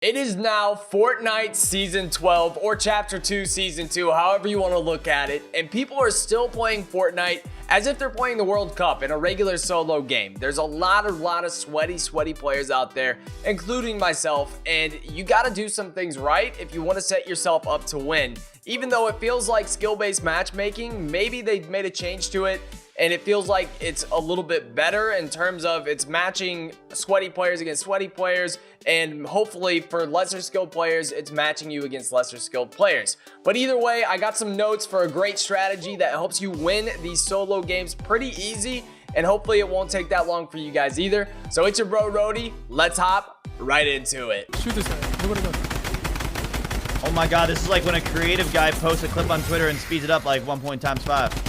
It is now Fortnite Season 12 or Chapter 2 Season 2, however you want to look at it, and people are still playing Fortnite as if they're playing the World Cup in a regular solo game. There's a lot of sweaty players out there, including myself, and you got to do some things right if you want to set yourself up to win. Even though it feels like skill-based matchmaking, maybe they made a change to it, and it feels like it's a little bit better in terms of it's matching sweaty players against sweaty players, and hopefully for lesser skilled players, it's matching you against lesser skilled players. But either way, I got some notes for a great strategy that helps you win these solo games pretty easy, and hopefully it won't take that long for you guys either. So it's your bro Rodey. Let's hop right into it. Shoot this guy. Look what it does. Oh my god, this is like when a creative guy posts a clip on Twitter and speeds it up like 1.5.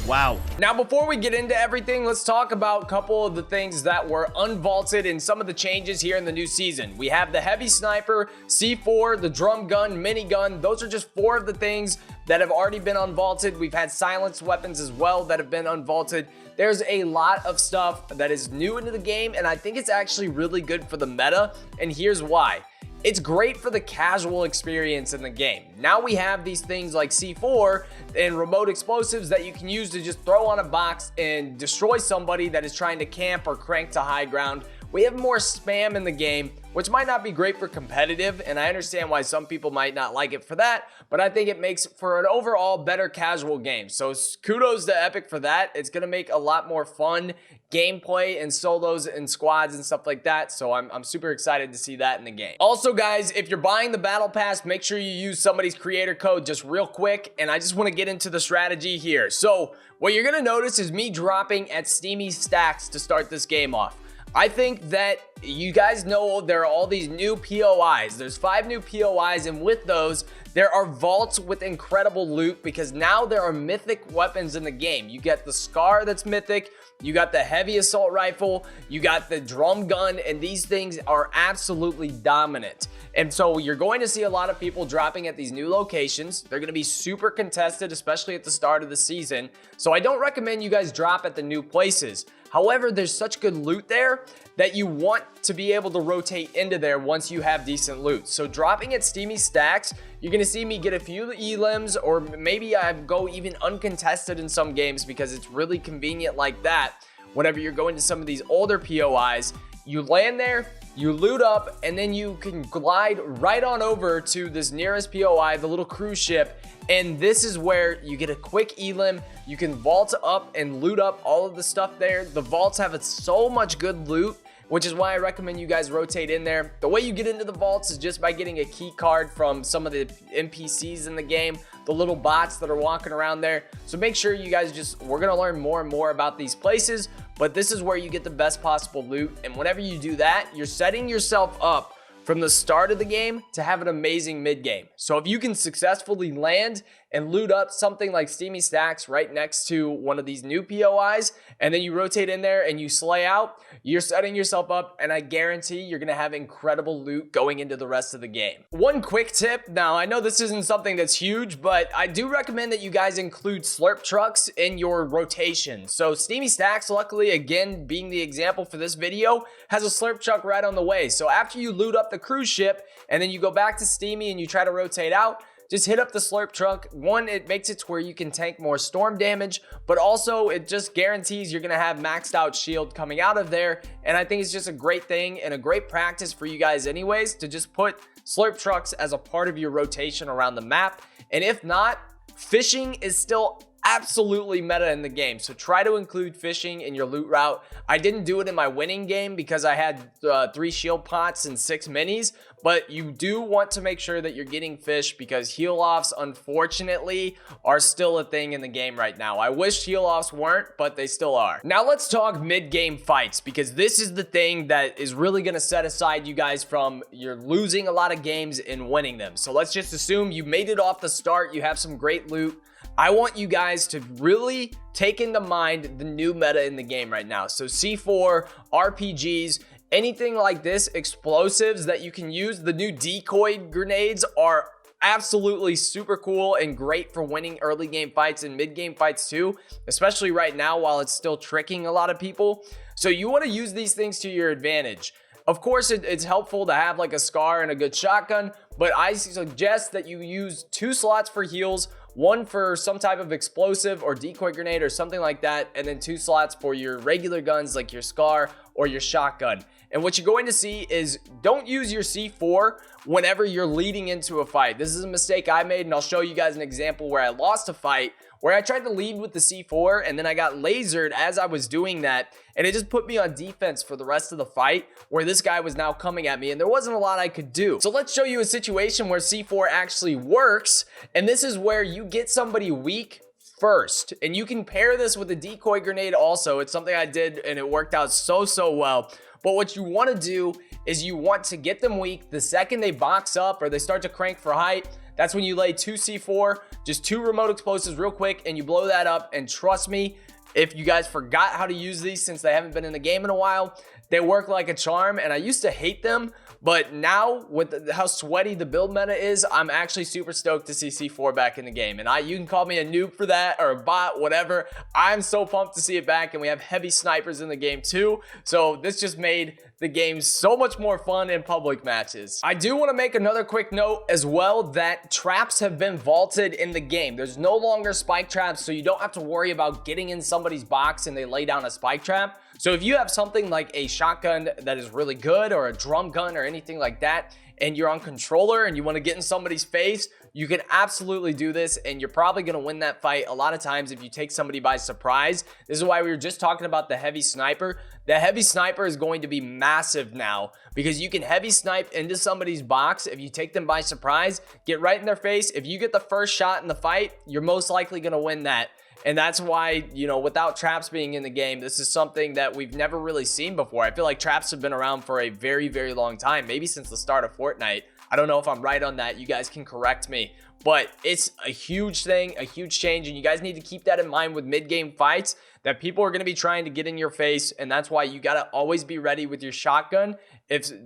Wow. Now, before we get into everything, let's talk about a couple of the things that were unvaulted and some of the changes here in the new season. We have the heavy sniper, C4, the drum gun, minigun. Those are just 4 of the things that have already been unvaulted. We've had silenced weapons as well that have been unvaulted. There's a lot of stuff that is new into the game, and I think it's actually really good for the meta, and here's why. It's great for the casual experience in the game. Now we have these things like C4 and remote explosives that you can use to just throw on a box and destroy somebody that is trying to camp or crank to high ground. We have more spam in the game, which might not be great for competitive, and I understand why some people might not like it for that, but I think it makes for an overall better casual game. So kudos to Epic for that. It's going to make a lot more fun gameplay and solos and squads and stuff like that, so I'm super excited to see that in the game. Also guys, if you're buying the battle pass, make sure you use somebody's creator code just real quick, and I just want to get into the strategy here. So what you're going to notice is me dropping at Steamy Stacks to start this game off. I think that you guys know there are all these new POIs. There's 5 new POIs, and with those, there are vaults with incredible loot because now there are mythic weapons in the game. You get the SCAR that's mythic, you got the heavy assault rifle, you got the drum gun, and these things are absolutely dominant. And so you're going to see a lot of people dropping at these new locations. They're going to be super contested, especially at the start of the season. So I don't recommend you guys drop at the new places. However, there's such good loot there that you want to be able to rotate into there once you have decent loot. So dropping at Steamy Stacks, you're going to see me get a few elims, or maybe I go even uncontested in some games because it's really convenient like that. Whenever you're going to some of these older POIs, you land there, you loot up, and then you can glide right on over to this nearest POI, the little cruise ship, and this is where you get a quick elim. You can vault up and loot up all of the stuff there. The vaults have so much good loot, which is why I recommend you guys rotate in there. The way you get into the vaults is just by getting a key card from some of the NPCs in the game, the little bots that are walking around there. So make sure you guys we're gonna learn more and more about these places, but this is where you get the best possible loot. And whenever you do that, you're setting yourself up from the start of the game to have an amazing mid game. So if you can successfully land and loot up something like Steamy Stacks right next to one of these new POIs, and then you rotate in there and you slay out, you're setting yourself up, and I guarantee you're gonna have incredible loot going into the rest of the game. One quick tip, now I know this isn't something that's huge, but I do recommend that you guys include slurp trucks in your rotation. So Steamy Stacks, luckily, again, being the example for this video, has a slurp truck right on the way. So after you loot up the cruise ship, and then you go back to Steamy and you try to rotate out, just hit up the slurp truck. One, it makes it to where you can tank more storm damage, but also it just guarantees you're gonna have maxed out shield coming out of there. And I think it's just a great thing and a great practice for you guys anyways, to just put slurp trucks as a part of your rotation around the map. And if not, fishing is still absolutely meta in the game, so try to include fishing in your loot route. I didn't do it in my winning game because I had 3 shield pots and 6 minis, but you do want to make sure that you're getting fish because heal offs, unfortunately, are still a thing in the game right now. I wish heal offs weren't, but they still are. Now let's talk mid-game fights, because this is the thing that is really going to set aside you guys from you're losing a lot of games and winning them. So let's just assume you made it off the start, you have some great loot. I want you guys to really take into mind the new meta in the game right now. So C4, RPGs, anything like this, explosives that you can use. The new decoy grenades are absolutely super cool and great for winning early game fights and mid game fights too, especially right now while it's still tricking a lot of people. So you want to use these things to your advantage. Of course, it's helpful to have like a SCAR and a good shotgun, but I suggest that you use 2 slots for heals, 1 for some type of explosive or decoy grenade or something like that, and then 2 slots for your regular guns like your SCAR or your shotgun. And what you're going to see is don't use your C4 whenever you're leading into a fight. This is a mistake I made, and I'll show you guys an example where I lost a fight where I tried to lead with the C4 and then I got lasered as I was doing that, and it just put me on defense for the rest of the fight where this guy was now coming at me and there wasn't a lot I could do. So let's show you a situation where C4 actually works, and this is where you get somebody weak first, and you can pair this with a decoy grenade also. It's something I did and it worked out so well. But what you want to do is you want to get them weak. The second they box up or they start to crank for height, that's when you lay 2 C4, just 2 remote explosives real quick, and you blow that up. And trust me, if you guys forgot how to use these since they haven't been in the game in a while, they work like a charm. And I used to hate them, but now with how sweaty the build meta is, I'm actually super stoked to see C4 back in the game. And you can call me a noob for that or a bot, whatever. I'm so pumped to see it back, and we have heavy snipers in the game too. So this just made the game so much more fun in public matches. I do want to make another quick note as well that traps have been vaulted in the game. There's no longer spike traps, so you don't have to worry about getting in somebody's box and they lay down a spike trap. So if you have something like a shotgun that is really good or a drum gun or anything like that, and you're on controller and you want to get in somebody's face, you can absolutely do this, and you're probably going to win that fight a lot of times if you take somebody by surprise. This is why we were just talking about the heavy sniper. The heavy sniper is going to be massive now because you can heavy snipe into somebody's box if you take them by surprise, get right in their face. If you get the first shot in the fight, you're most likely going to win that. And that's why, you know, without traps being in the game, this is something that we've never really seen before. I feel like traps have been around for a very long time, maybe since the start of Fortnite. I don't know if I'm right on that. You guys can correct me. But it's a huge thing, a huge change, and you guys need to keep that in mind with mid-game fights, that people are going to be trying to get in your face, and that's why you got to always be ready with your shotgun.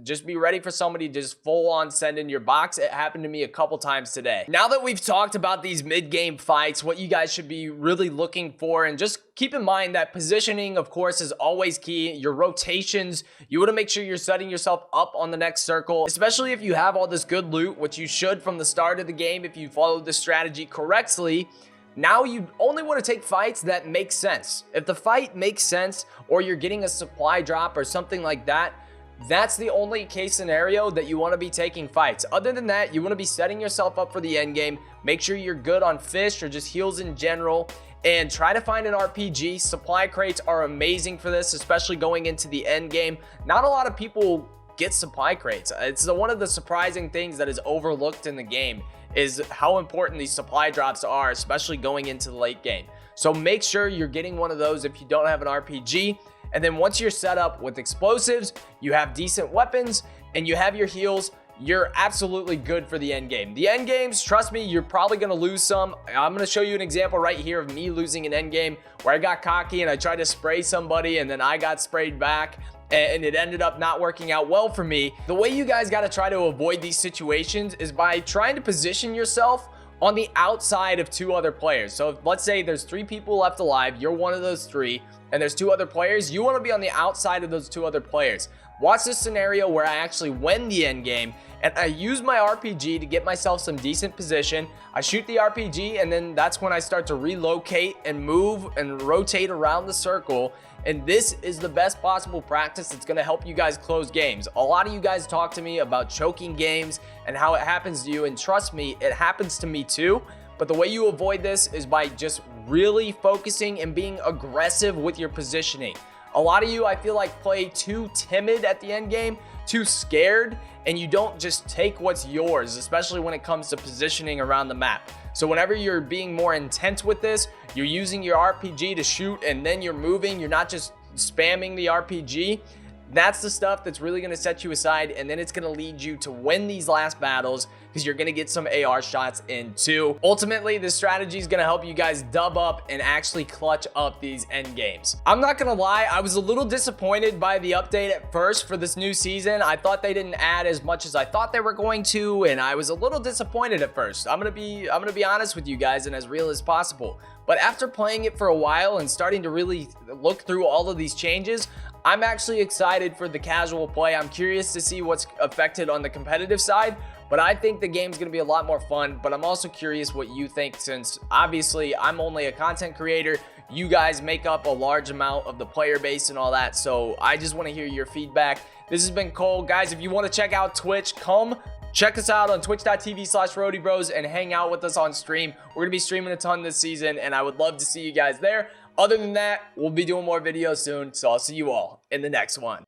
Just be ready for somebody to just full-on send in your box. It happened to me a couple times today. Now that we've talked about these mid-game fights, what you guys should be really looking for, and just keep in mind that positioning, of course, is always key. Your rotations, you want to make sure you're setting yourself up on the next circle, especially if you have all this good loot, which you should from the start of the game if you follow the strategy correctly. Now you only want to take fights that make sense. If the fight makes sense, or you're getting a supply drop or something like that, that's the only case scenario that you want to be taking fights. Other than that, you want to be setting yourself up for the end game. Make sure you're good on fish or just heals in general, and try to find an RPG. Supply crates are amazing for this, especially going into the end game. Not a lot of people get supply crates. It's one of the surprising things that is overlooked in the game, is how important these supply drops are, especially going into the late game. So make sure you're getting one of those if you don't have an RPG. And then once you're set up with explosives, you have decent weapons, and you have your heals, you're absolutely good for the end game. The end games, trust me, you're probably going to lose some. I'm going to show you an example right here of me losing an end game where I got cocky and I tried to spray somebody and then I got sprayed back, and it ended up not working out well for me. The way you guys got to try to avoid these situations is by trying to position yourself on the outside of 2 other players. So let's say there's 3 people left alive, you're one of those 3, and there's 2 other players. You want to be on the outside of those 2 other players. Watch this scenario where I actually win the end game, and I use my RPG to get myself some decent position. I shoot the RPG, and then that's when I start to relocate and move and rotate around the circle. And this is the best possible practice that's going to help you guys close games. A lot of you guys talk to me about choking games and how it happens to you, and trust me, it happens to me too. But the way you avoid this is by just really focusing and being aggressive with your positioning. A lot of you, I feel like, play too timid at the end game, too scared, and you don't just take what's yours, especially when it comes to positioning around the map. So whenever you're being more intense with this, you're using your RPG to shoot, and then you're moving, you're not just spamming the RPG. That's the stuff that's really going to set you aside, and then it's going to lead you to win these last battles because you're going to get some AR shots in too. Ultimately, this strategy is going to help you guys dub up and actually clutch up these end games. I'm not going to lie, I was a little disappointed by the update at first for this new season. I thought they didn't add as much as I thought they were going to, and I was a little disappointed at first. I'm going to be honest with you guys and as real as possible. But after playing it for a while and starting to really look through all of these changes, I'm actually excited for the casual play. I'm curious to see what's affected on the competitive side, but I think the game's going to be a lot more fun. But I'm also curious what you think, since obviously I'm only a content creator. You guys make up a large amount of the player base and all that, so I just want to hear your feedback. This has been Cole. Guys, if you want to check out Twitch, come check us out on twitch.tv/rodeybros and hang out with us on stream. We're going to be streaming a ton this season, and I would love to see you guys there. Other than that, we'll be doing more videos soon, so I'll see you all in the next one.